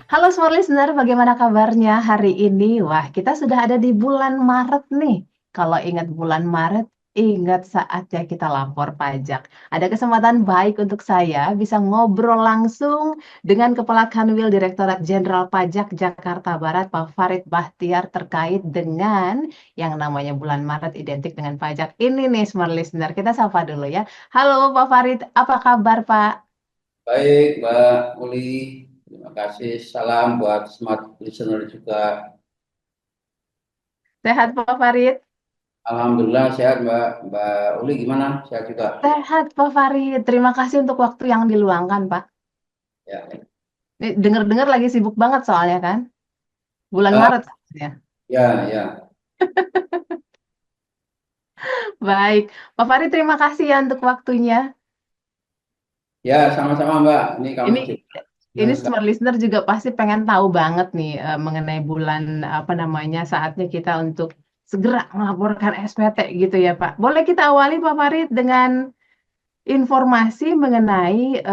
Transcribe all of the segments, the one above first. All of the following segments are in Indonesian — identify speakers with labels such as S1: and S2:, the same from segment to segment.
S1: Halo smart listener, bagaimana kabarnya hari ini? Wah, kita sudah ada di bulan Maret nih. Kalau ingat bulan Maret, ingat saatnya kita lapor pajak. Ada kesempatan baik untuk saya bisa ngobrol langsung dengan Kepala Kanwil Direktorat Jenderal Pajak Jakarta Barat, Pak Farid Bahtiar, terkait dengan yang namanya bulan Maret identik dengan pajak. Ini nih smart listener, kita sapa dulu ya. Halo Pak Farid, apa kabar Pak?
S2: Baik, Mbak Uli. Terima kasih. Salam buat smart listener juga.
S1: Sehat Pak Farid?
S2: Alhamdulillah sehat, Mbak. Mbak Uli gimana? Sehat juga.
S1: Sehat, Pak Farid. Terima kasih untuk waktu yang diluangkan, Pak.
S2: Ya,
S1: Nih, dengar-dengar lagi sibuk banget soalnya kan? Bulan
S2: Ah,
S1: Maret ya.
S2: ya, ya,
S1: Baik. Pak Farid, terima kasih ya untuk waktunya.
S2: ya, sama-sama, Mbak. Ini kamu
S1: Ini
S2: juga.
S1: ini
S2: Senang sekali.
S1: smart listener juga pasti pengen tahu banget nih mengenai bulan apa namanya saatnya kita untuk segera melaporkan SPT gitu ya, Pak. Boleh kita awali Pak Farid dengan informasi mengenai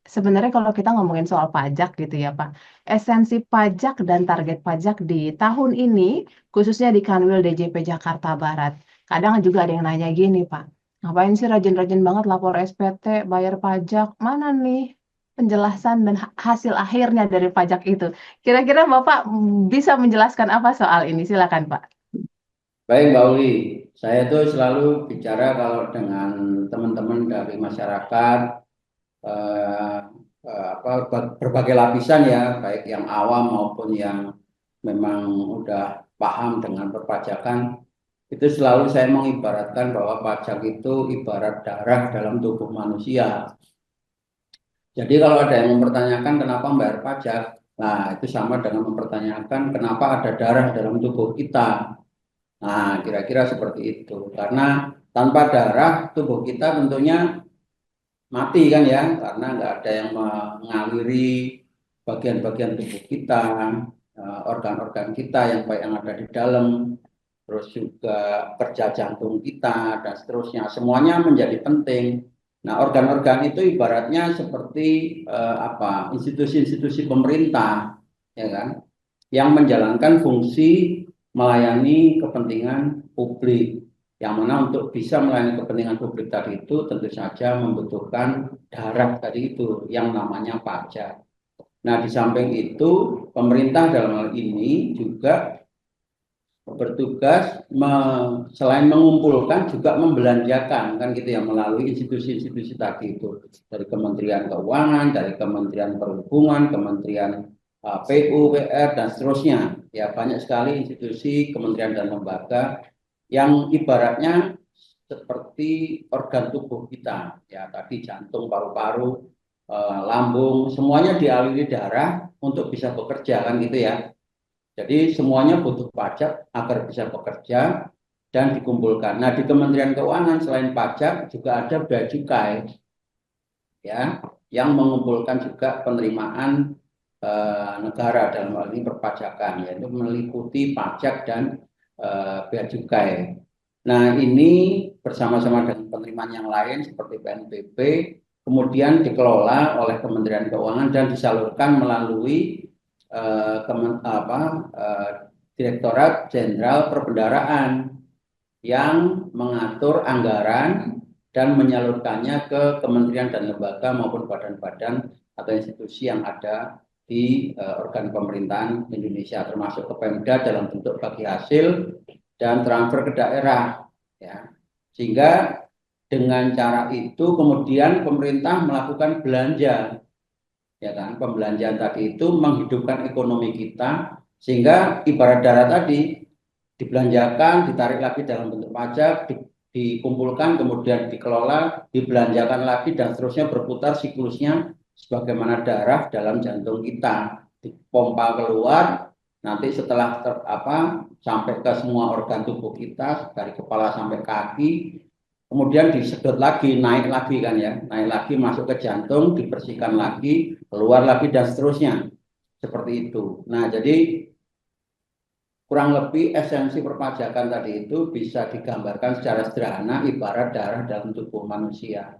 S1: sebenarnya kalau kita ngomongin soal pajak gitu ya Pak, esensi pajak dan target pajak di tahun ini, khususnya di Kanwil DJP Jakarta Barat. Kadang juga ada yang nanya gini Pak, ngapain sih rajin-rajin banget lapor SPT, bayar pajak, mana nih penjelasan dan hasil akhirnya dari pajak itu. Kira-kira Bapak bisa menjelaskan apa soal ini? Silakan Pak.
S2: Baik, Mbak Uli. Saya tuh selalu bicara kalau dengan teman-teman dari masyarakat, eh, apa, berbagai lapisan ya, baik yang awam maupun yang memang udah paham dengan perpajakan. Itu selalu saya mengibaratkan bahwa pajak itu ibarat darah dalam tubuh manusia. Jadi kalau ada yang mempertanyakan kenapa membayar pajak, nah itu sama dengan mempertanyakan kenapa ada darah dalam tubuh kita. Nah, kira-kira seperti itu. Karena tanpa darah tubuh kita tentunya mati kan ya, karena nggak ada yang mengaliri bagian-bagian tubuh kita, organ-organ kita yang baik yang ada di dalam, terus juga kerja jantung kita dan seterusnya. Semuanya menjadi penting. Nah, organ-organ itu ibaratnya seperti apa? Institusi-institusi pemerintah, ya kan, yang menjalankan fungsi melayani kepentingan publik. Yang mana untuk bisa melayani kepentingan publik tadi itu tentu saja membutuhkan darah tadi itu yang namanya pajak. Nah, di samping itu pemerintah dalam hal ini juga bertugas selain mengumpulkan juga membelanjakan kan gitu ya melalui institusi-institusi tadi itu dari Kementerian Keuangan, dari Kementerian Perhubungan, Kementerian PU, PR dan seterusnya. Ya banyak sekali institusi, kementerian dan lembaga yang ibaratnya seperti organ tubuh kita. Ya tadi jantung, paru-paru, lambung, semuanya dialiri darah untuk bisa bekerja kan gitu ya. Jadi semuanya butuh pajak agar bisa bekerja dan dikumpulkan. Nah, di Kementerian Keuangan selain pajak juga ada bea cukai ya yang mengumpulkan juga penerimaan negara dalam hal ini perpajakan yaitu meliputi pajak dan bea cukai. Nah, ini bersama-sama dengan penerimaan yang lain seperti PNBP kemudian dikelola oleh Kementerian Keuangan dan disalurkan melalui Direktorat Jenderal Perbendaharaan yang mengatur anggaran dan menyalurkannya ke kementerian dan lembaga maupun badan-badan atau institusi yang ada di organ pemerintahan Indonesia termasuk ke Pemda dalam bentuk bagi hasil dan transfer ke daerah ya. Sehingga dengan cara itu kemudian pemerintah melakukan belanja ya kan pembelanjaan tadi itu menghidupkan ekonomi kita sehingga ibarat darah tadi dibelanjakan ditarik lagi dalam bentuk pajak dikumpulkan kemudian dikelola dibelanjakan lagi dan seterusnya berputar siklusnya sebagaimana darah dalam jantung kita dipompa keluar nanti setelah sampai ke semua organ tubuh kita dari kepala sampai kaki kemudian disedot lagi, naik lagi kan ya, naik lagi masuk ke jantung, dibersihkan lagi, keluar lagi dan seterusnya. Seperti itu. Nah, jadi kurang lebih esensi perpajakan tadi itu bisa digambarkan secara sederhana ibarat darah dalam tubuh manusia.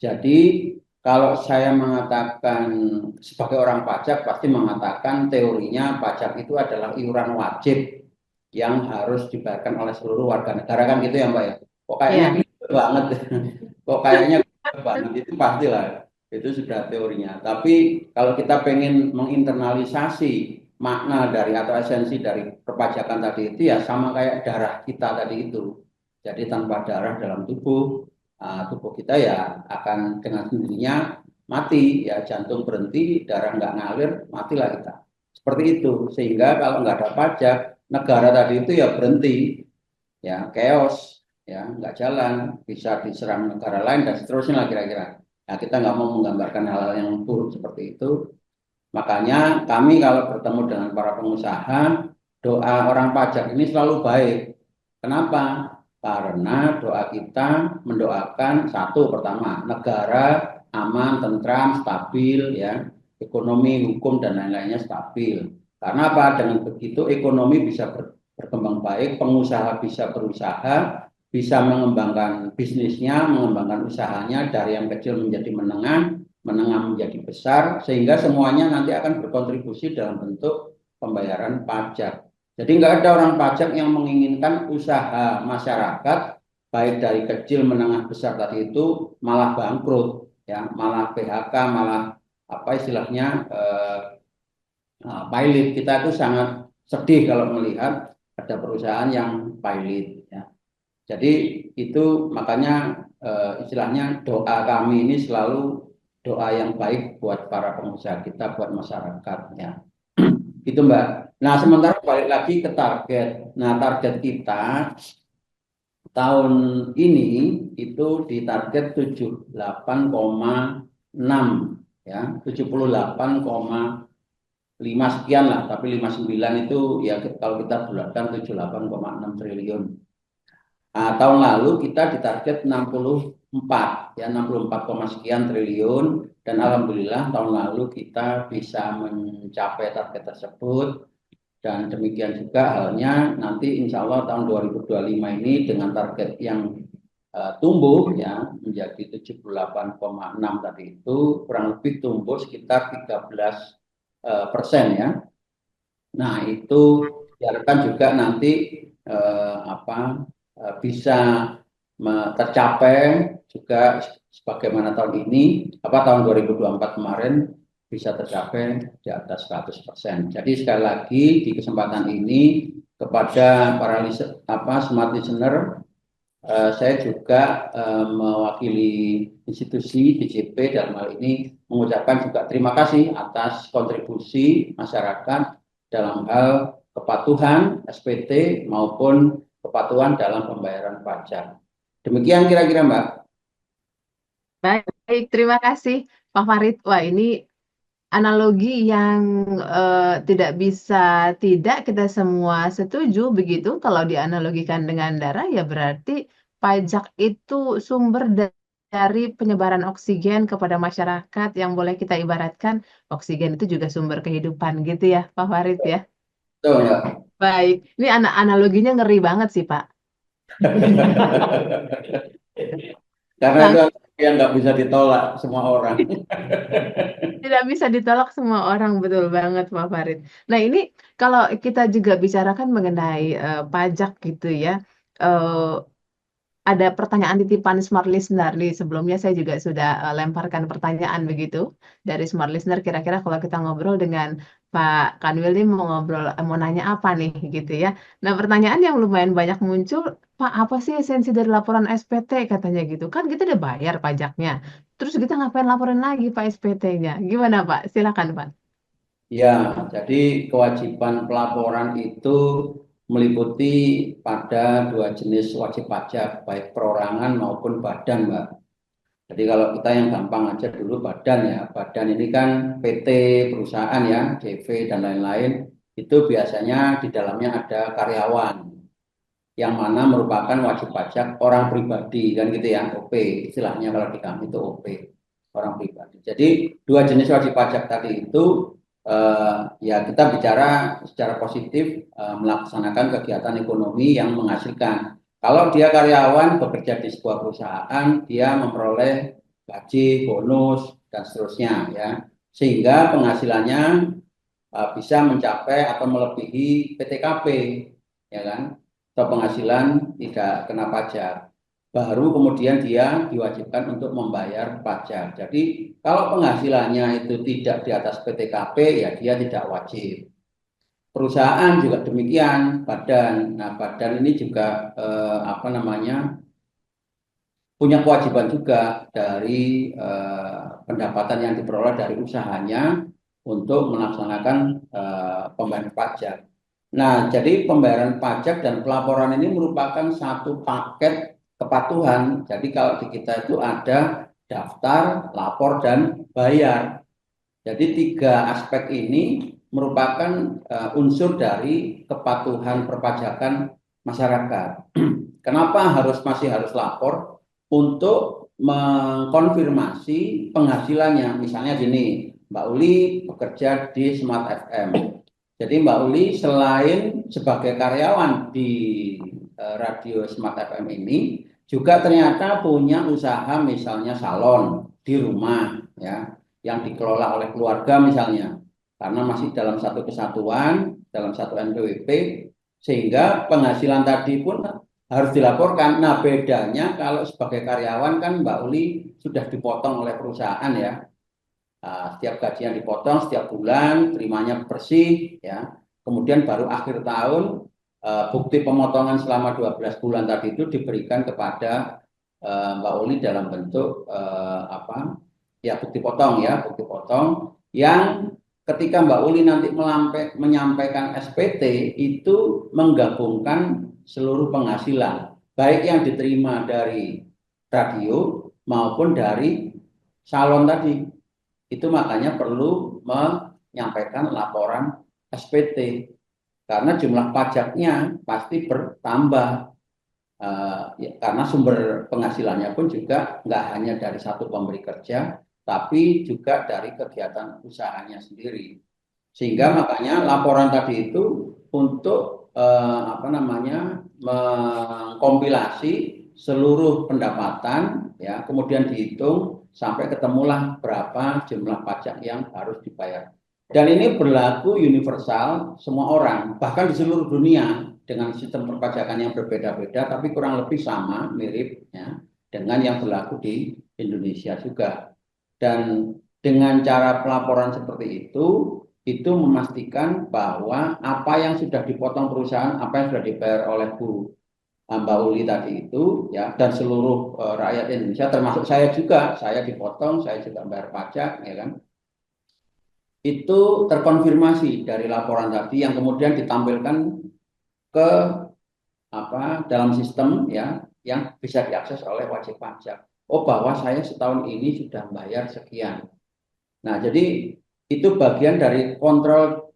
S2: Jadi kalau saya mengatakan sebagai orang pajak pasti mengatakan teorinya pajak itu adalah iuran wajib yang harus dibayarkan oleh seluruh warga negara kan gitu ya Mbak ya. Kok kayaknya
S1: Ya,
S2: gitu banget. Kok kayaknya gitu banget itu pastilah itu sudah teorinya. Tapi kalau kita pengen menginternalisasi makna dari atau esensi dari perpajakan tadi itu ya sama kayak darah kita tadi itu. Jadi tanpa darah dalam tubuh, tubuh kita ya akan dengan sendirinya mati, ya jantung berhenti, darah nggak ngalir, matilah kita. Seperti itu. Sehingga kalau nggak ada pajak, negara tadi itu ya berhenti, ya chaos, ya nggak jalan, bisa diserang negara lain dan seterusnya lah kira-kira. Nah, kita nggak mau menggambarkan hal-hal yang buruk seperti itu. Makanya kami kalau bertemu dengan para pengusaha, doa orang pajak ini selalu baik. Kenapa? Karena doa kita mendoakan satu pertama negara aman, tentram, stabil, ya, ekonomi, hukum dan lain-lainnya stabil. Karena apa? Dengan begitu ekonomi bisa berkembang baik, pengusaha bisa berusaha, bisa mengembangkan bisnisnya, mengembangkan usahanya dari yang kecil menjadi menengah, menengah menjadi besar, sehingga semuanya nanti akan berkontribusi dalam bentuk pembayaran pajak. Jadi nggak ada orang pajak yang menginginkan usaha masyarakat baik dari kecil, menengah, besar tadi itu malah bangkrut, ya, malah PHK, malah apa istilahnya pilot. Kita itu sangat sedih kalau melihat ada perusahaan yang pilot. Ya. Jadi itu makanya istilahnya doa kami ini selalu doa yang baik buat para pengusaha kita, buat masyarakatnya. Gitu Mbak. Nah sementara balik lagi ke target. Nah target kita tahun ini itu di target 78,6 ya, 78,5 sekian lah, tapi 59 itu ya kalau kita bulatkan 78,6 triliun. Nah, tahun lalu kita ditarget 64 ya 64, sekian triliun dan alhamdulillah tahun lalu kita bisa mencapai target tersebut dan demikian juga halnya nanti insya Allah tahun 2025 ini dengan target yang tumbuh ya menjadi 78,6 tadi itu kurang lebih tumbuh sekitar 13% ya. Nah itu diharapkan juga nanti bisa tercapai juga sebagaimana tahun ini, tahun 2024 kemarin bisa tercapai di atas 100%. Jadi sekali lagi di kesempatan ini kepada para smart listener, saya juga mewakili institusi DJP dalam hal ini mengucapkan juga terima kasih atas kontribusi masyarakat dalam hal kepatuhan SPT maupun kepatuhan dalam pembayaran pajak. Demikian kira-kira Mbak.
S1: baik, terima kasih Pak Farid. Wah, ini analogi yang tidak bisa tidak kita semua setuju begitu. Kalau dianalogikan dengan darah, ya berarti pajak itu sumber dari penyebaran oksigen kepada masyarakat yang boleh kita ibaratkan oksigen itu juga sumber kehidupan gitu ya, Pak Farid ya.
S2: Betul, Mbak.
S1: Baik, ini analoginya ngeri banget sih, Pak.
S2: Karena itu
S1: Nah,
S2: yang nggak bisa ditolak semua orang.
S1: tidak bisa ditolak semua orang, betul banget Pak Farid. Nah ini kalau kita juga bicarakan mengenai pajak gitu ya, eh, ada pertanyaan titipan Smart Listener nih. Sebelumnya saya juga sudah lemparkan pertanyaan begitu dari Smart Listener. Kira-kira kalau kita ngobrol dengan Pak Kanwil nih mau ngobrol, mau nanya apa nih gitu ya. Nah pertanyaan yang lumayan banyak muncul, Pak apa sih esensi dari laporan SPT katanya gitu. Kan kita udah bayar pajaknya. Terus kita ngapain laporan lagi Pak SPT-nya? Gimana Pak? Silakan Pak.
S2: Ya, jadi kewajiban pelaporan itu meliputi pada dua jenis wajib pajak, baik perorangan maupun badan, Mbak. Jadi kalau kita yang gampang aja dulu badan ya, badan ini kan PT, perusahaan ya, CV dan lain-lain, itu biasanya di dalamnya ada karyawan, yang mana merupakan wajib pajak orang pribadi kan gitu ya OP istilahnya kalau di kami itu OP orang pribadi. Jadi dua jenis wajib pajak tadi itu ya kita bicara secara positif melaksanakan kegiatan ekonomi yang menghasilkan. Kalau dia karyawan bekerja di sebuah perusahaan dia memperoleh gaji, bonus, dan seterusnya ya. Sehingga penghasilannya bisa mencapai atau melebihi PTKP, ya kan? Atau penghasilan tidak kena pajak. Baru kemudian dia diwajibkan untuk membayar pajak. Jadi kalau penghasilannya itu tidak di atas PTKP, ya dia tidak wajib. Perusahaan juga demikian, badan. Nah, badan ini juga apa namanya punya kewajiban juga dari pendapatan yang diperoleh dari usahanya untuk melaksanakan pembayaran pajak. Nah, jadi pembayaran pajak dan pelaporan ini merupakan satu paket kepatuhan. Jadi kalau di kita itu ada daftar, lapor, dan bayar. Jadi tiga aspek ini merupakan unsur dari kepatuhan perpajakan masyarakat. Kenapa masih harus lapor? Untuk mengkonfirmasi penghasilannya. Misalnya gini, Mbak Uli bekerja di Smart FM. Jadi Mbak Uli selain sebagai karyawan di radio Smart FM ini, juga ternyata punya usaha misalnya salon di rumah, ya, yang dikelola oleh keluarga misalnya, karena masih dalam satu kesatuan, dalam satu NPWP, sehingga penghasilan tadi pun harus dilaporkan. Nah, bedanya kalau sebagai karyawan kan Mbak Uli sudah dipotong oleh perusahaan ya. Setiap gajian dipotong setiap bulan, terimanya bersih ya. Kemudian baru akhir tahun bukti pemotongan selama 12 bulan tadi itu diberikan kepada Mbak Uli dalam bentuk apa? Ya bukti potong ya, bukti potong yang ketika Mbak Uli nanti menyampaikan SPT itu menggabungkan seluruh penghasilan, baik yang diterima dari radio maupun dari salon tadi. Itu makanya perlu menyampaikan laporan SPT karena jumlah pajaknya pasti bertambah. Ya, karena sumber penghasilannya pun juga nggak hanya dari satu pemberi kerja, tapi juga dari kegiatan usahanya sendiri. Sehingga makanya laporan tadi itu untuk apa namanya mengkompilasi seluruh pendapatan, ya, kemudian dihitung sampai ketemulah berapa jumlah pajak yang harus dibayar. Dan ini berlaku universal semua orang, bahkan di seluruh dunia dengan sistem perpajakan yang berbeda-beda, tapi kurang lebih sama, mirip ya, dengan yang berlaku di Indonesia juga. Dan dengan cara pelaporan seperti itu memastikan bahwa apa yang sudah dipotong perusahaan, apa yang sudah dibayar oleh Bu Mbak Uli tadi itu, ya, dan seluruh rakyat Indonesia, termasuk saya juga, saya dipotong, saya juga bayar pajak, ya kan, itu terkonfirmasi dari laporan tadi yang kemudian ditampilkan ke dalam sistem ya yang bisa diakses oleh wajib pajak. Oh, bahwa saya setahun ini sudah bayar sekian. Nah, jadi itu bagian dari kontrol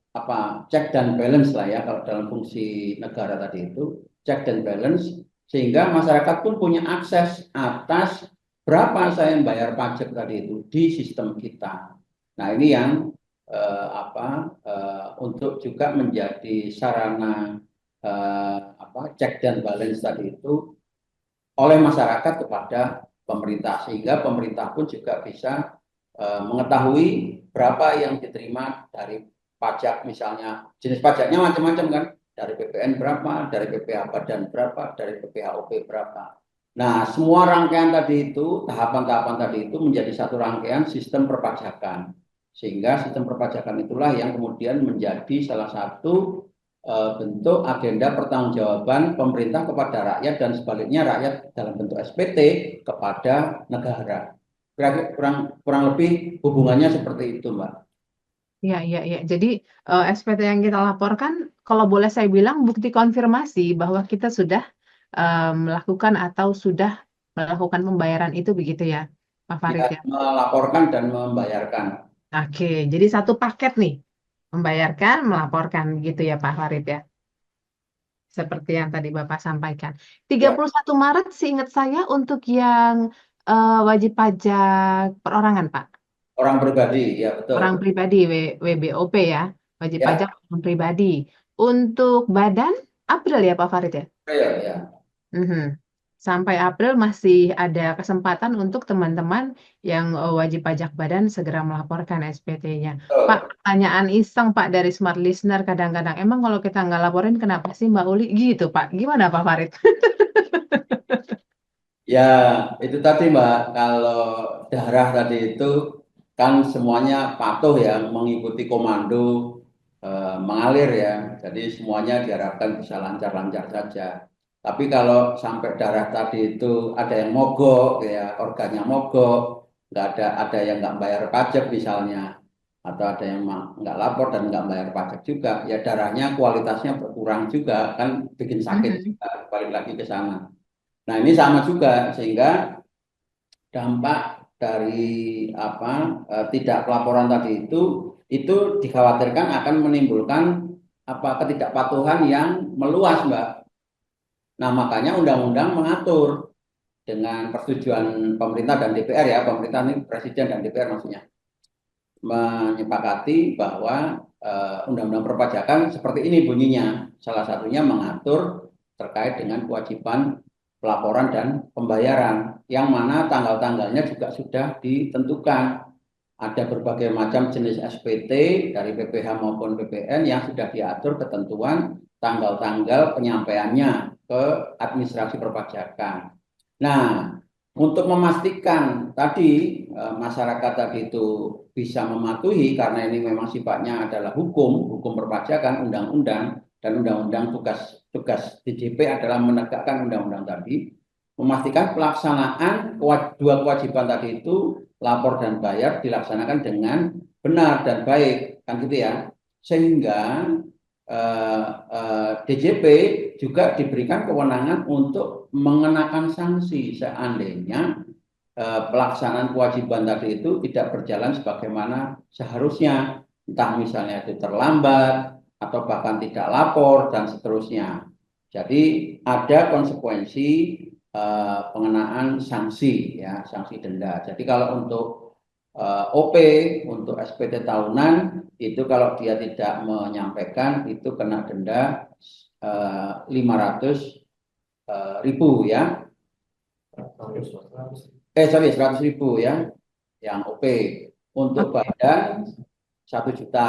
S2: check dan balance lah ya kalau dalam fungsi negara tadi itu check dan balance sehingga masyarakat pun punya akses atas berapa saya membayar pajak tadi itu di sistem kita. Nah, ini yang untuk juga menjadi sarana check dan balance tadi itu oleh masyarakat kepada pemerintah sehingga pemerintah pun juga bisa mengetahui berapa yang diterima dari pajak misalnya jenis pajaknya macam-macam kan dari PPN berapa, dari PPh Badan berapa, dari PPh OP berapa. Nah, semua rangkaian tadi itu, tahapan-tahapan tadi itu menjadi satu rangkaian sistem perpajakan. Sehingga sistem perpajakan itulah yang kemudian menjadi salah satu bentuk agenda pertanggungjawaban pemerintah kepada rakyat dan sebaliknya rakyat dalam bentuk SPT kepada negara. Kurang kurang lebih hubungannya seperti itu, Mbak.
S1: Iya, iya, iya. Jadi SPT yang kita laporkan, kalau boleh saya bilang bukti konfirmasi bahwa kita sudah melakukan atau sudah melakukan pembayaran itu begitu ya, Pak Farid
S2: Ya,
S1: ya.
S2: melaporkan dan membayarkan.
S1: Oke, jadi satu paket nih, membayarkan, melaporkan gitu ya Pak Farid ya. Seperti yang tadi Bapak sampaikan. tiga
S2: Ya,
S1: puluh satu Maret seingat saya untuk yang wajib pajak perorangan, Pak.
S2: orang pribadi, ya betul.
S1: Orang pribadi, WBOP ya. Wajib pajak
S2: Ya,
S1: orang pribadi. Untuk badan, April ya Pak Farid ya?
S2: ya, ya.
S1: Mhm. sampai April masih ada kesempatan untuk teman-teman yang wajib pajak badan segera melaporkan SPT-nya. Pak,
S2: Betul.
S1: pertanyaan iseng Pak dari Smart Listener kadang-kadang, emang kalau kita nggak laporin kenapa sih Mbak Uli? Gitu Pak, gimana Pak Farid?
S2: Ya, itu tadi Mbak, kalau darah tadi itu kan semuanya patuh ya, mengikuti komando mengalir ya. Jadi semuanya diharapkan bisa lancar-lancar saja. Tapi kalau sampai darah tadi itu ada yang mogok ya, organnya mogok, nggak ada yang nggak bayar pajak misalnya, atau ada yang nggak lapor dan nggak bayar pajak juga, ya darahnya kualitasnya berkurang juga, kan bikin sakit
S1: Mhm.
S2: juga, balik lagi ke sana. Nah, ini sama juga sehingga dampak dari tidak pelaporan tadi itu dikhawatirkan akan menimbulkan ketidakpatuhan yang meluas, Mbak. Nah, makanya undang-undang mengatur dengan persetujuan pemerintah dan DPR ya, pemerintah ini presiden dan DPR maksudnya menyepakati bahwa undang-undang perpajakan seperti ini bunyinya. Salah satunya mengatur terkait dengan kewajiban pelaporan dan pembayaran, yang mana tanggal-tanggalnya juga sudah ditentukan. Ada berbagai macam jenis SPT dari PPH maupun PPN yang sudah diatur ketentuan tanggal-tanggal penyampaiannya ke administrasi perpajakan. Nah, untuk memastikan tadi masyarakat tadi itu bisa mematuhi, karena ini memang sifatnya adalah hukum perpajakan, undang-undang, dan undang-undang tugas DJP adalah menegakkan undang-undang tadi, memastikan pelaksanaan dua kewajiban tadi itu, lapor dan bayar, dilaksanakan dengan benar dan baik, kan gitu ya. Sehingga DJP juga diberikan kewenangan untuk mengenakan sanksi seandainya pelaksanaan kewajiban tadi itu tidak berjalan sebagaimana seharusnya, entah misalnya itu terlambat atau bahkan tidak lapor dan seterusnya. Jadi ada konsekuensi pengenaan sanksi ya, sanksi denda. Jadi kalau untuk OP, untuk SPT tahunan itu kalau dia tidak menyampaikan itu kena denda 500.000 ya. Sorry, 100.000 ya, yang OP. Untuk
S1: Oke.
S2: badan 1 juta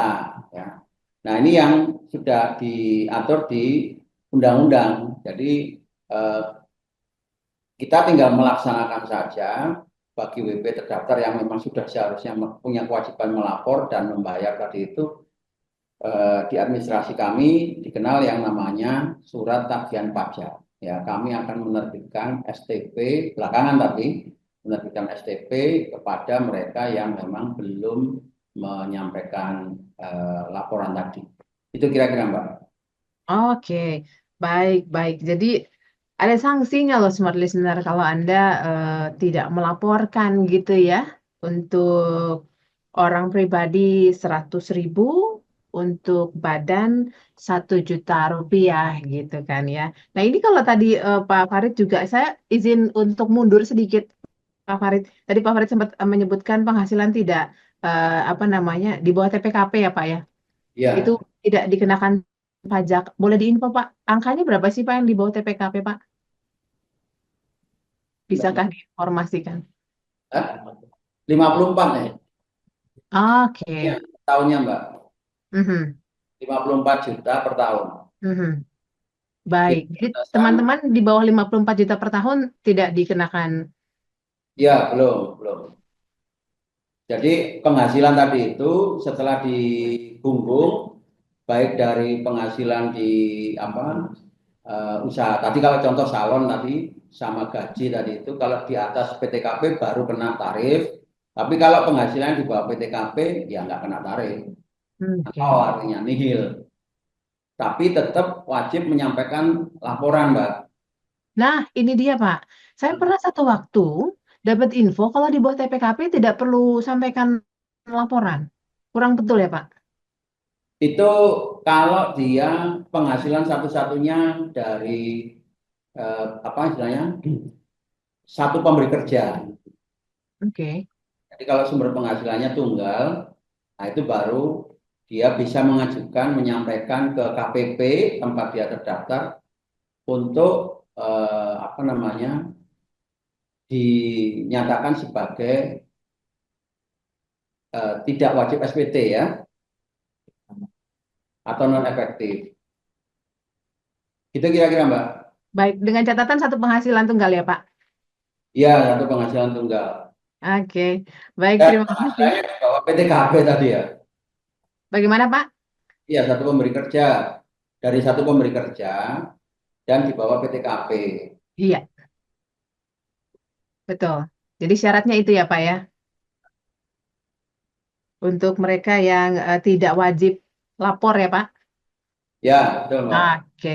S2: ya. Nah, ini yang sudah diatur di undang-undang. Jadi eh, kita tinggal melaksanakan saja bagi WP terdaftar yang memang sudah seharusnya punya kewajiban melapor dan membayar tadi itu, di administrasi kami dikenal yang namanya surat tagihan pajak. Ya, kami akan menerbitkan STP belakangan, tapi menerbitkan STP kepada mereka yang memang belum menyampaikan laporan tadi. Itu kira-kira, Mbak.
S1: Oke, baik, baik. Jadi ada sanksinya loh Smart Listener kalau Anda tidak melaporkan gitu ya. Untuk orang pribadi 100.000, untuk badan 1 juta rupiah gitu kan ya. Nah ini kalau tadi Pak Farid juga, saya izin untuk mundur sedikit Pak Farid. Tadi Pak Farid sempat menyebutkan penghasilan tidak apa namanya di bawah TPKP ya Pak ya. Itu
S2: Iya.
S1: tidak dikenakan pajak. Boleh diinfo Pak, angkanya berapa sih Pak yang di bawah TPKP Pak? Bisakah diinformasikan?
S2: 54 ya. Ya,
S1: Oke.
S2: tahunnya, Mbak.
S1: Mhm,
S2: 54 juta per tahun.
S1: mhm. Baik.
S2: Itu
S1: Jadi
S2: berdasarkan,
S1: teman-teman di bawah 54 juta per tahun tidak dikenakan.
S2: ya belum, belum. Jadi penghasilan tadi itu setelah digunggung, baik dari penghasilan di apa usaha tadi, kalau contoh salon tadi sama gaji tadi itu, kalau di atas PTKP baru kena tarif, tapi kalau penghasilan di bawah PTKP ya nggak kena tarif, atau
S1: Oke.
S2: artinya nihil, tapi tetap wajib menyampaikan laporan, Mbak.
S1: Nah, ini dia Pak. Saya pernah satu waktu dapat info kalau di bawah TPKP tidak perlu sampaikan laporan. Kurang betul ya Pak?
S2: Itu kalau dia penghasilan satu-satunya dari apa istilahnya, satu pemberi kerja.
S1: Oke.
S2: Jadi kalau sumber penghasilannya tunggal, nah itu baru dia bisa mengajukan, menyampaikan ke KPP tempat dia terdaftar untuk apa namanya dinyatakan sebagai tidak wajib SPT ya, atau non efektif. Itu kira-kira Mbak.
S1: Baik, dengan catatan satu penghasilan tunggal ya, Pak.
S2: Iya, satu penghasilan tunggal.
S1: Oke, baik,
S2: Dan
S1: terima kasih.
S2: saya bawa PTKB tadi ya.
S1: Bagaimana, Pak?
S2: Iya, satu pemberi kerja. Dari satu pemberi kerja dan di bawah PTKP.
S1: Iya, betul. Jadi syaratnya itu ya, Pak ya, untuk mereka yang tidak wajib lapor ya, Pak.
S2: Ya, betul Mbak.
S1: Oke,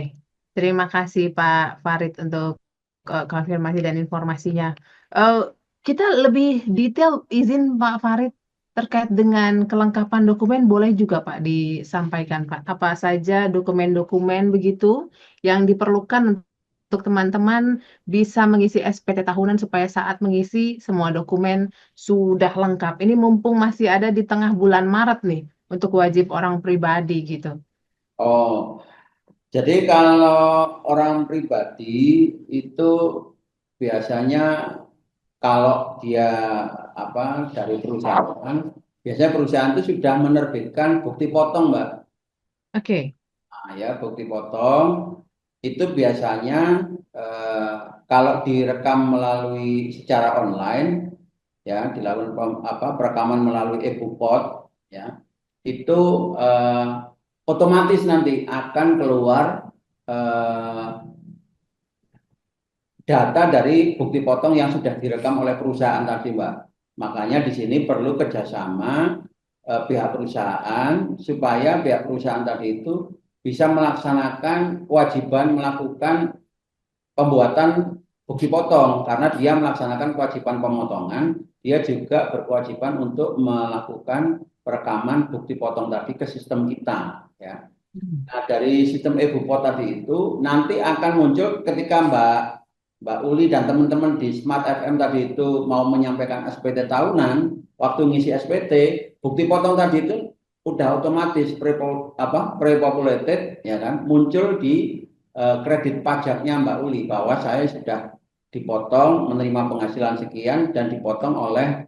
S1: terima kasih Pak Farid untuk konfirmasi dan informasinya. Eh, kita lebih detail izin Pak Farid terkait dengan kelengkapan dokumen boleh juga Pak disampaikan Pak. Apa saja dokumen-dokumen begitu yang diperlukan untuk teman-teman bisa mengisi SPT tahunan supaya saat mengisi semua dokumen sudah lengkap. Ini mumpung masih ada di tengah bulan Maret nih untuk wajib orang pribadi gitu.
S2: Oh, jadi kalau orang pribadi itu biasanya kalau dia apa dari perusahaan, biasanya perusahaan itu sudah menerbitkan bukti potong, Mbak.
S1: Oke.
S2: Nah, ya, bukti potong itu biasanya eh, kalau direkam melalui secara online, ya, dilakukan perekaman melalui e-bukpot, ya, itu eh, otomatis nanti akan keluar eh, data dari bukti potong yang sudah direkam oleh perusahaan tadi, Mbak. Makanya di sini perlu kerjasama pihak perusahaan supaya pihak perusahaan tadi itu bisa melaksanakan kewajiban melakukan pembuatan bukti potong karena dia melaksanakan kewajiban pemotongan, dia juga berkewajiban untuk melakukan perekaman bukti potong tadi ke sistem kita, ya. Nah, dari sistem e-bukpot tadi itu nanti akan muncul ketika Mbak Uli dan teman-teman di Smart FM tadi itu mau menyampaikan SPT tahunan, waktu ngisi SPT, bukti potong tadi itu udah otomatis pre-populated ya kan, muncul di kredit pajaknya Mbak Uli bahwa saya sudah dipotong menerima penghasilan sekian dan dipotong oleh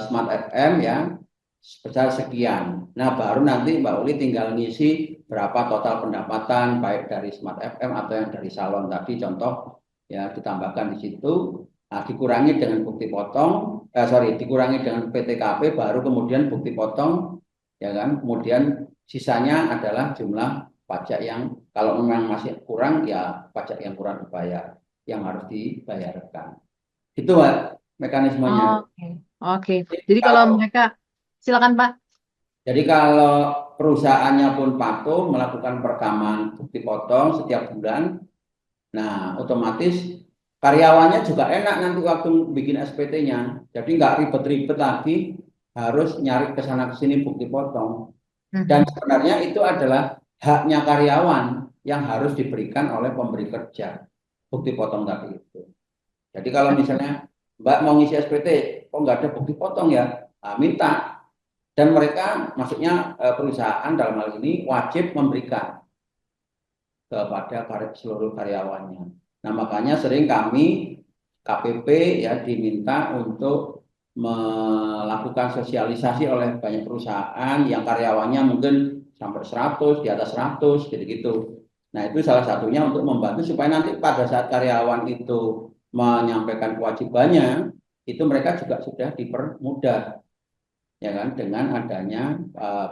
S2: Smart FM ya sebesar sekian. Nah, baru nanti Mbak Uli tinggal ngisi berapa total pendapatan baik dari Smart FM atau yang dari salon tadi contoh ya ditambahkan di situ. Nah, dikurangi dengan bukti potong, dikurangi dengan PTKP baru kemudian bukti potong ya kan. Kemudian sisanya adalah jumlah pajak yang kalau memang masih kurang ya pajak yang kurang dibayar yang harus dibayarkan. Itu Mbak mekanismenya.
S1: Oke, oke. Jadi kalau mereka, silakan Pak.
S2: Jadi kalau perusahaannya pun patuh melakukan perekaman bukti potong setiap bulan, nah otomatis karyawannya juga enak nanti waktu bikin SPT-nya. Jadi nggak ribet-ribet lagi harus nyari ke sana ke sini bukti potong. Dan
S1: Mhm.
S2: sebenarnya itu adalah haknya karyawan yang harus diberikan oleh pemberi kerja bukti potong tadi itu. Jadi kalau misalnya Mbak mau ngisi SPT, kok nggak ada bukti potong ya? Nah, minta dan mereka maksudnya perusahaan dalam hal ini wajib memberikan kepada seluruh karyawannya. Nah, makanya sering kami KPP ya diminta untuk melakukan sosialisasi oleh banyak perusahaan yang karyawannya mungkin sampai 100, di atas 100 gitu-gitu. Nah, itu salah satunya untuk membantu supaya nanti pada saat karyawan itu menyampaikan kewajibannya, itu mereka juga sudah dipermudah ya kan dengan adanya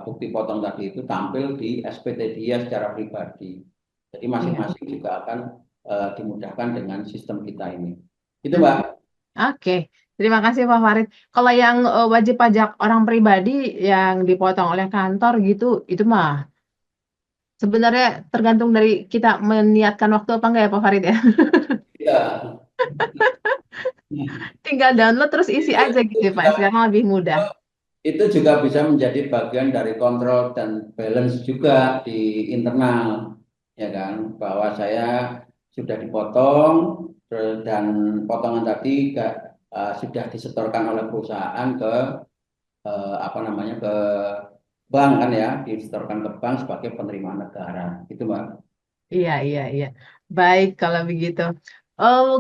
S2: bukti potong tadi itu tampil di SPT dia secara pribadi. Jadi
S1: Iya.
S2: masing-masing juga akan dimudahkan dengan sistem kita ini. Itu Mbak.
S1: Mhm. Oke, terima kasih Pak Farid. Kalau yang wajib pajak orang pribadi yang dipotong oleh kantor gitu, itu mah sebenarnya tergantung dari kita meniatkan waktu apa enggak ya Pak Farid ya.
S2: Ya.
S1: Tinggal download terus isi
S2: Itu,
S1: aja gitu ya Pak. Sekarang lebih mudah.
S2: itu juga bisa menjadi bagian dari kontrol dan balance juga di internal, ya kan? Bahwa saya sudah dipotong dan potongan tadi sudah disetorkan oleh perusahaan ke apa namanya ke bank kan ya, disetorkan ke bank sebagai penerimaan negara, itu Mbak.
S1: Iya, iya, iya. Baik kalau begitu.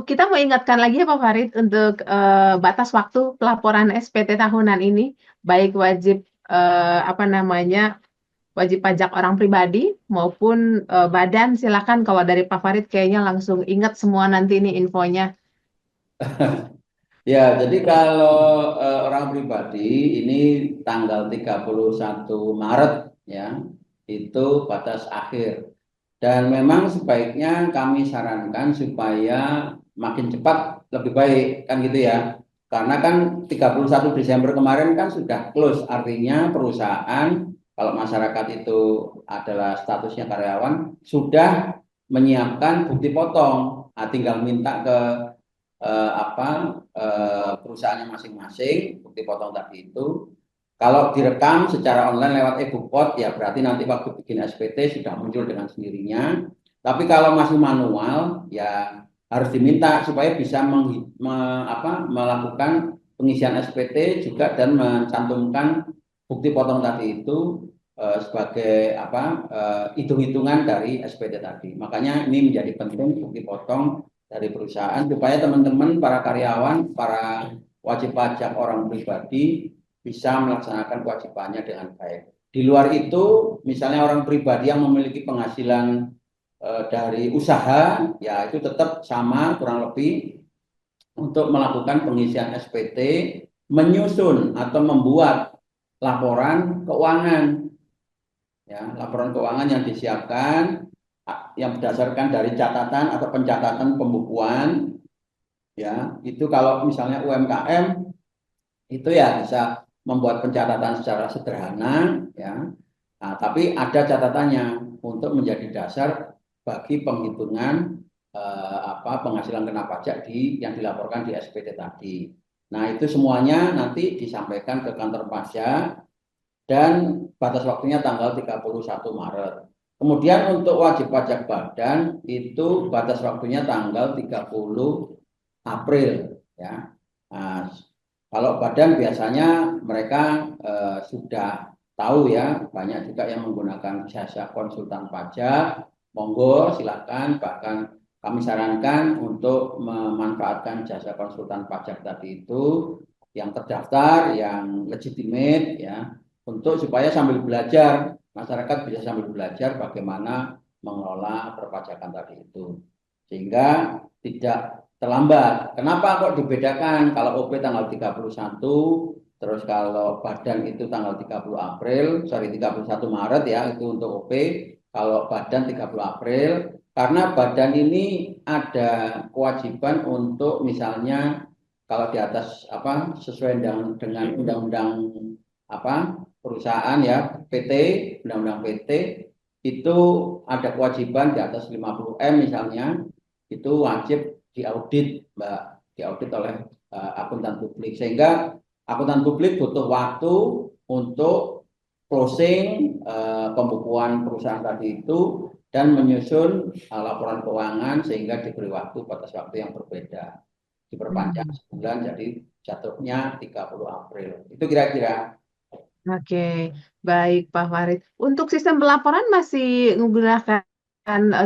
S1: Kita mau ingatkan lagi ya Pak Farid untuk batas waktu pelaporan SPT tahunan ini, baik wajib apa namanya wajib pajak orang pribadi maupun badan. Silakan kalau dari Pak Farid kayaknya langsung ingat semua nanti ini infonya.
S2: Ya, jadi kalau orang pribadi ini tanggal 31 Maret ya, itu batas akhir. Dan memang sebaiknya kami sarankan supaya makin cepat lebih baik, kan gitu ya. Karena kan 31 Desember kemarin kan sudah close, artinya perusahaan kalau masyarakat itu adalah statusnya karyawan sudah menyiapkan bukti potong. Nah, tinggal minta ke perusahaannya masing-masing bukti potong tadi itu. Kalau direkam secara online lewat e-bookpot ya berarti nanti waktu bikin SPT sudah muncul dengan sendirinya. Tapi kalau masih manual ya harus diminta supaya bisa melakukan pengisian SPT juga dan mencantumkan bukti potong tadi itu sebagai hitung-hitungan dari SPT tadi. Makanya ini menjadi penting bukti potong dari perusahaan supaya teman-teman para karyawan, para wajib pajak orang pribadi bisa melaksanakan kewajibannya dengan baik. Di luar itu, misalnya orang pribadi yang memiliki penghasilan dari usaha, ya itu tetap sama kurang lebih untuk melakukan pengisian SPT, menyusun atau membuat laporan keuangan, ya laporan keuangan yang disiapkan yang berdasarkan dari catatan atau pencatatan pembukuan, ya itu kalau misalnya UMKM itu ya bisa membuat pencatatan secara sederhana ya. Nah, tapi ada catatannya untuk menjadi dasar bagi penghitungan penghasilan kena pajak yang dilaporkan di SPT tadi. Nah, itu semuanya nanti disampaikan ke kantor pajak dan batas waktunya tanggal 31 Maret. Kemudian untuk wajib pajak badan itu batas waktunya tanggal 30 April ya. Nah, kalau badan biasanya mereka sudah tahu ya, banyak juga yang menggunakan jasa konsultan pajak. Monggo silakan, bahkan kami sarankan untuk memanfaatkan jasa konsultan pajak tadi itu yang terdaftar, yang legitimate ya, untuk supaya sambil belajar masyarakat bisa sambil belajar bagaimana mengelola perpajakan tadi itu. Sehingga tidak terlambat. Kenapa kok dibedakan? Kalau OP tanggal 31, terus kalau badan itu tanggal 30 April, sorry 31 Maret ya, itu untuk OP. Kalau badan 30 April, karena badan ini ada kewajiban untuk misalnya kalau di atas sesuai dengan undang-undang perusahaan ya, PT, undang-undang PT itu ada kewajiban di atas 50 M misalnya itu wajib diaudit, Mbak, diaudit oleh akuntan publik. Sehingga akuntan publik butuh waktu untuk closing pembukuan perusahaan tadi itu dan menyusun laporan keuangan sehingga diberi waktu batas waktu yang berbeda. Diperpanjang
S1: Hmm.
S2: sebulan jadi jatuhnya 30 April. Itu kira-kira.
S1: Oke, baik Pak Farid. Untuk sistem pelaporan masih menggunakan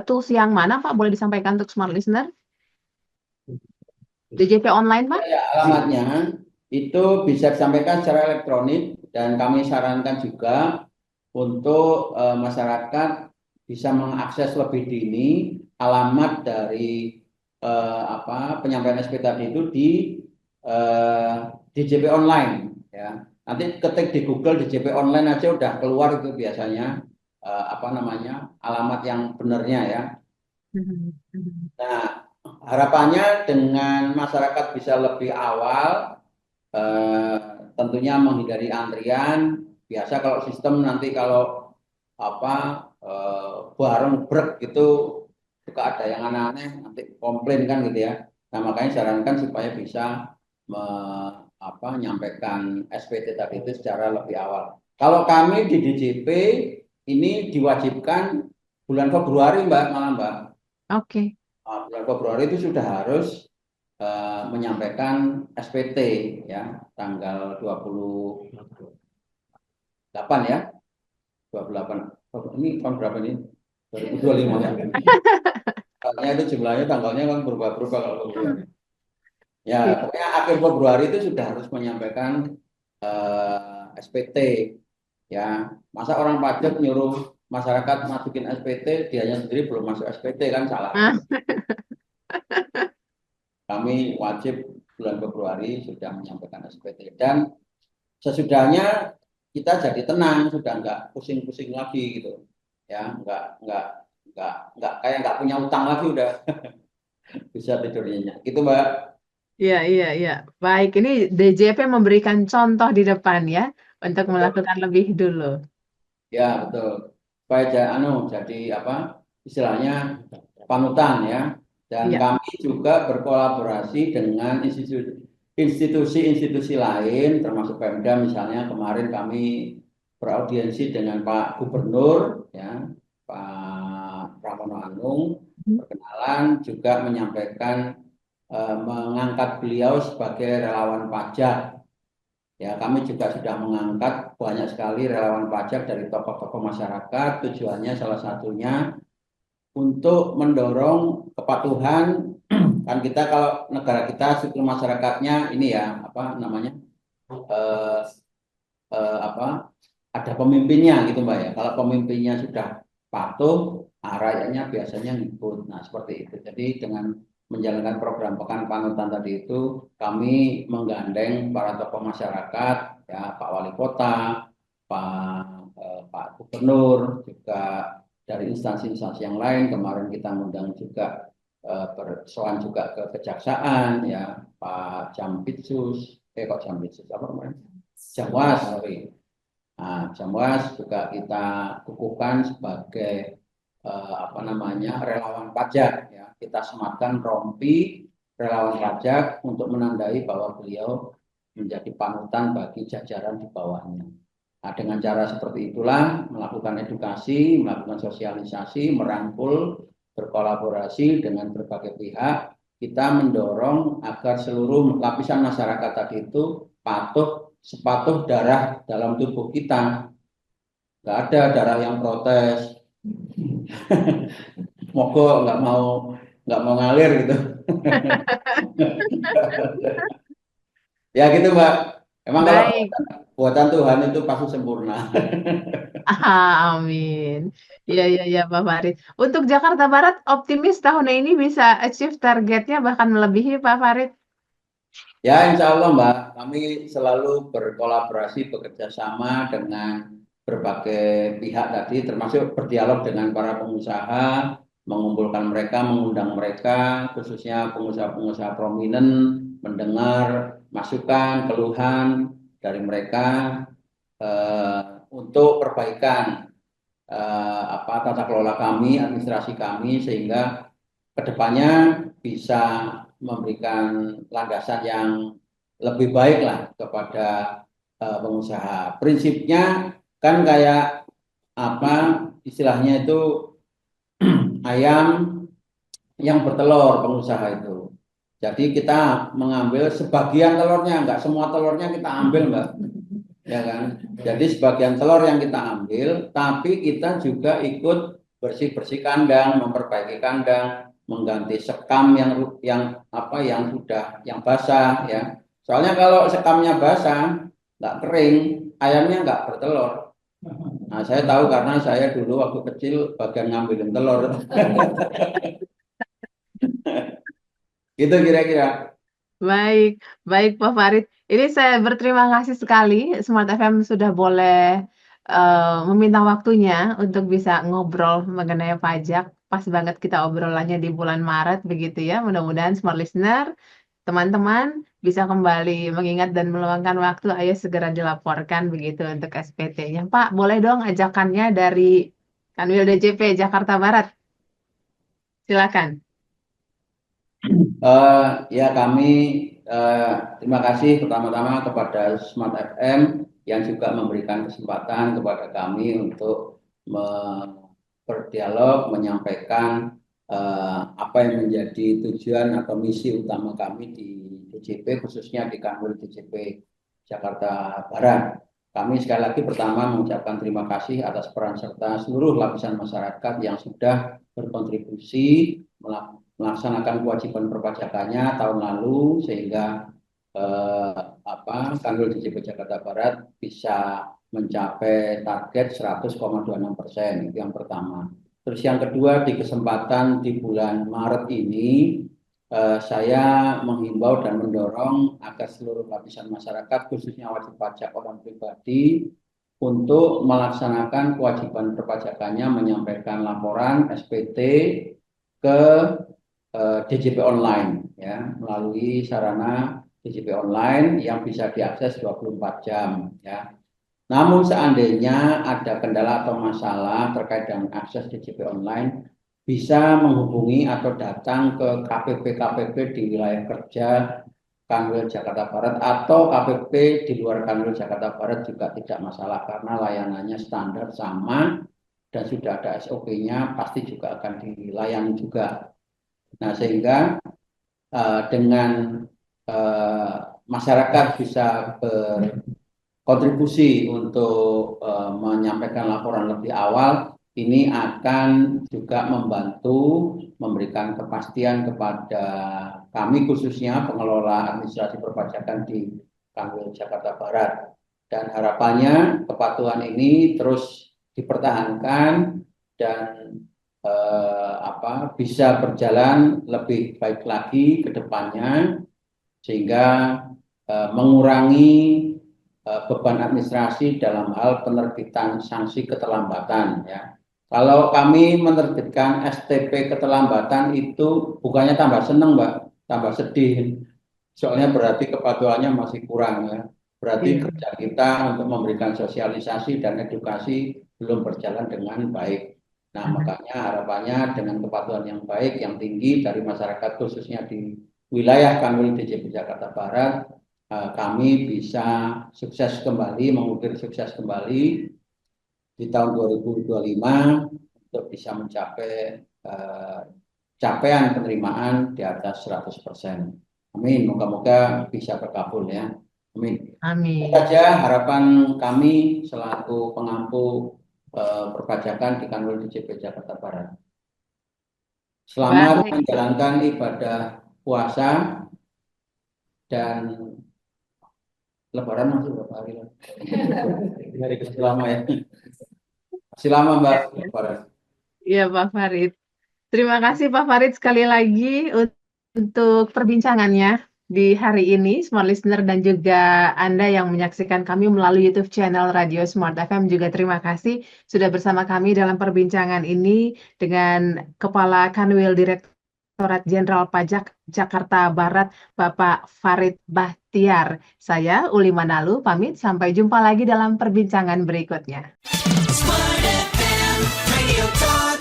S1: tools yang mana Pak? Boleh disampaikan untuk smart listener? DJP online Pak?
S2: Ya, alamatnya itu bisa disampaikan secara elektronik dan kami sarankan juga untuk masyarakat bisa mengakses lebih dini alamat dari penyampaian SP tadi itu di eh, DJP online ya. Nanti ketik di Google DJP online aja udah keluar itu biasanya alamat yang benernya ya.
S1: Mhm, mhm.
S2: Nah, harapannya dengan masyarakat bisa lebih awal, eh, tentunya menghindari antrian. Biasa kalau sistem nanti kalau bareng brek gitu suka ada yang aneh-aneh, nanti komplain kan gitu ya. Nah, makanya sarankan supaya bisa menyampaikan SPT tadi itu secara lebih awal. Kalau kami di DJP ini diwajibkan bulan Februari, Mbak, malam Mbak.
S1: Oke.
S2: Bulan Februari itu sudah harus menyampaikan SPT ya tanggal 28 ya 28. Ini tahun berapa ini? 2025 ya. Makanya itu jumlahnya tanggalnya kan berubah-berubah kalau Februari.
S1: Hmm.
S2: Ya,
S1: Iya.
S2: pokoknya akhir Februari itu sudah harus menyampaikan SPT. Ya, masa orang pajak nyuruh masyarakat masukin SPT, dianya sendiri belum masuk SPT kan salah.
S1: Ah,
S2: Kami wajib bulan Februari sudah menyampaikan SPT dan sesudahnya kita jadi tenang, sudah nggak pusing-pusing lagi gitu. Ya, nggak kayak nggak punya utang lagi udah bisa tidur nyenyak. Gitu, Mbak.
S1: iya, iya, iya. Baik, ini DJP memberikan contoh di depan ya untuk
S2: Betul.
S1: melakukan lebih dulu.
S2: Ya, betul. Supaya jadi apa? Istilahnya panutan ya. Dan
S1: Iya.
S2: kami juga berkolaborasi dengan institusi-institusi lain, termasuk Pemda misalnya kemarin kami beraudiensi dengan Pak Gubernur, ya, Pak Pramono Anung, perkenalan juga menyampaikan mengangkat beliau sebagai relawan pajak. Ya, kami juga sudah mengangkat banyak sekali relawan pajak dari tokoh-tokoh masyarakat. Tujuannya salah satunya untuk mendorong kepatuhan. Kan kita kalau negara kita struktur masyarakatnya ini ya apa namanya eh, apa ada pemimpinnya gitu Mbak ya. Kalau pemimpinnya sudah patuh, rakyatnya biasanya ngikut. Nah seperti itu. Jadi dengan menjalankan program Pekan Panutan tadi itu, kami menggandeng para tokoh masyarakat, ya Pak Wali Kota, Pak Gubernur, juga dari instansi-instansi yang lain. Kemarin kita mengundang juga persoalan juga ke Kejaksaan, ya Pak Jampitsus, kok Jampitsus apa kemarin? Jamwas, sorry. Nah, Jamwas juga kita kukuhkan sebagai apa namanya relawan pajak. Ya. Kita sematkan rompi relawan pajak untuk menandai bahwa beliau menjadi panutan bagi jajaran di bawahnya. Nah, dengan cara seperti itulah melakukan edukasi, melakukan sosialisasi, merangkul, berkolaborasi dengan berbagai pihak, kita mendorong agar seluruh lapisan masyarakat tadi itu patuh sepatuh darah dalam tubuh kita. Nggak ada darah yang protes, mogok nggak mau ngalir gitu. Ya gitu Mbak. Emang kalau
S1: Baik.
S2: buatan Tuhan itu pasti sempurna.
S1: Amin. Iya, iya, iya, Pak Farid. Untuk Jakarta Barat, optimis tahun ini bisa achieve targetnya bahkan melebihi Pak Farid.
S2: Ya insya Allah Mbak, kami selalu berkolaborasi bekerja sama dengan berbagai pihak tadi, termasuk berdialog dengan para pengusaha, mengumpulkan mereka, mengundang mereka, khususnya pengusaha-pengusaha prominent, mendengar masukan, keluhan dari mereka untuk perbaikan apa tata kelola kami, administrasi kami, sehingga kedepannya bisa memberikan landasan yang lebih baik lah kepada pengusaha. Prinsipnya kan kayak apa istilahnya itu ayam yang bertelur pengusaha itu. Jadi kita mengambil sebagian telurnya, enggak semua telurnya kita ambil, Mbak. Ya kan? Jadi sebagian telur yang kita ambil, tapi kita juga ikut bersih-bersih kandang, memperbaiki kandang, mengganti sekam yang sudah yang basah ya. Soalnya kalau sekamnya basah, nggak kering, ayamnya nggak bertelur. Nah, saya tahu karena saya dulu waktu kecil bagian ngambilin telur. Gitu kira-kira.
S1: Baik, baik Pak Farid. Ini saya berterima kasih sekali Smart FM sudah boleh meminta waktunya untuk bisa ngobrol mengenai pajak. Pas banget kita obrolannya di bulan Maret begitu ya. Mudah-mudahan Smart Listener, teman-teman bisa kembali mengingat dan meluangkan waktu. Ayo segera dilaporkan begitu untuk SPT-nya. Pak, boleh dong ajakannya dari Kanwil DJP Jakarta Barat. Silakan.
S2: Ya kami terima kasih pertama-tama kepada Smart FM yang juga memberikan kesempatan kepada kami untuk berdialog, menyampaikan apa yang menjadi tujuan atau misi utama kami di DJP, khususnya di Kanwil DJP Jakarta Barat. Kami sekali lagi pertama mengucapkan terima kasih atas peran serta seluruh lapisan masyarakat yang sudah berkontribusi melaksanakan kewajiban perpajakannya tahun lalu sehingga Kanwil DJP Jakarta Barat bisa mencapai target 100,26%. Itu yang pertama. Terus yang kedua, di kesempatan di bulan Maret ini saya menghimbau dan mendorong agar seluruh lapisan masyarakat, khususnya wajib pajak orang pribadi, untuk melaksanakan kewajiban perpajakannya menyampaikan laporan SPT ke DJP online ya, melalui sarana DJP online yang bisa diakses 24 jam ya. Namun seandainya ada kendala atau masalah terkait dengan akses DJP online, bisa menghubungi atau datang ke KPP-KPP di wilayah kerja Kanwil Jakarta Barat atau KPP di luar Kanwil Jakarta Barat juga tidak masalah karena layanannya standar sama dan sudah ada SOP-nya, pasti juga akan dilayani juga. Nah, sehingga dengan masyarakat bisa berkontribusi untuk menyampaikan laporan lebih awal, ini akan juga membantu memberikan kepastian kepada kami khususnya pengelola administrasi perpajakan di Kanwil Jakarta Barat. Dan harapannya kepatuhan ini terus dipertahankan dan bisa berjalan lebih baik lagi ke depannya sehingga mengurangi beban administrasi dalam hal penerbitan sanksi keterlambatan ya. Kalau kami menerbitkan STP keterlambatan itu bukannya tambah seneng Mbak, tambah sedih. Soalnya berarti kepatuhannya masih kurang ya. Berarti kerja kita untuk memberikan sosialisasi dan edukasi belum berjalan dengan baik. Nah, makanya harapannya dengan kepatuhan yang baik, yang tinggi dari masyarakat khususnya di wilayah Kanwil DJP Jakarta Barat, kami bisa sukses kembali, mengukir sukses kembali di tahun 2025 untuk bisa mencapai capaian penerimaan di atas 100%. Amin, moga-moga bisa terkabul ya. Amin.
S1: Amin.
S2: Itu saja harapan kami selaku pengampu perpajakan di Kanwil DJP Jakarta Barat. Selamat menjalankan ibadah puasa dan Lebaran masih berapa hari lagi? Hari ke-lama ya. Masih lama Mbak Lebaran.
S1: Iya Pak Farid. Terima kasih Pak Farid sekali lagi untuk perbincangannya di hari ini, Smart Listener dan juga Anda yang menyaksikan kami melalui YouTube channel Radio Smart FM juga terima kasih sudah bersama kami dalam perbincangan ini dengan Kepala Kanwil Direktorat Jenderal Pajak Jakarta Barat, Bapak Farid Bahtiar. Saya Uli Manalu pamit, sampai jumpa lagi dalam perbincangan berikutnya. Smart FM, Radio Talk.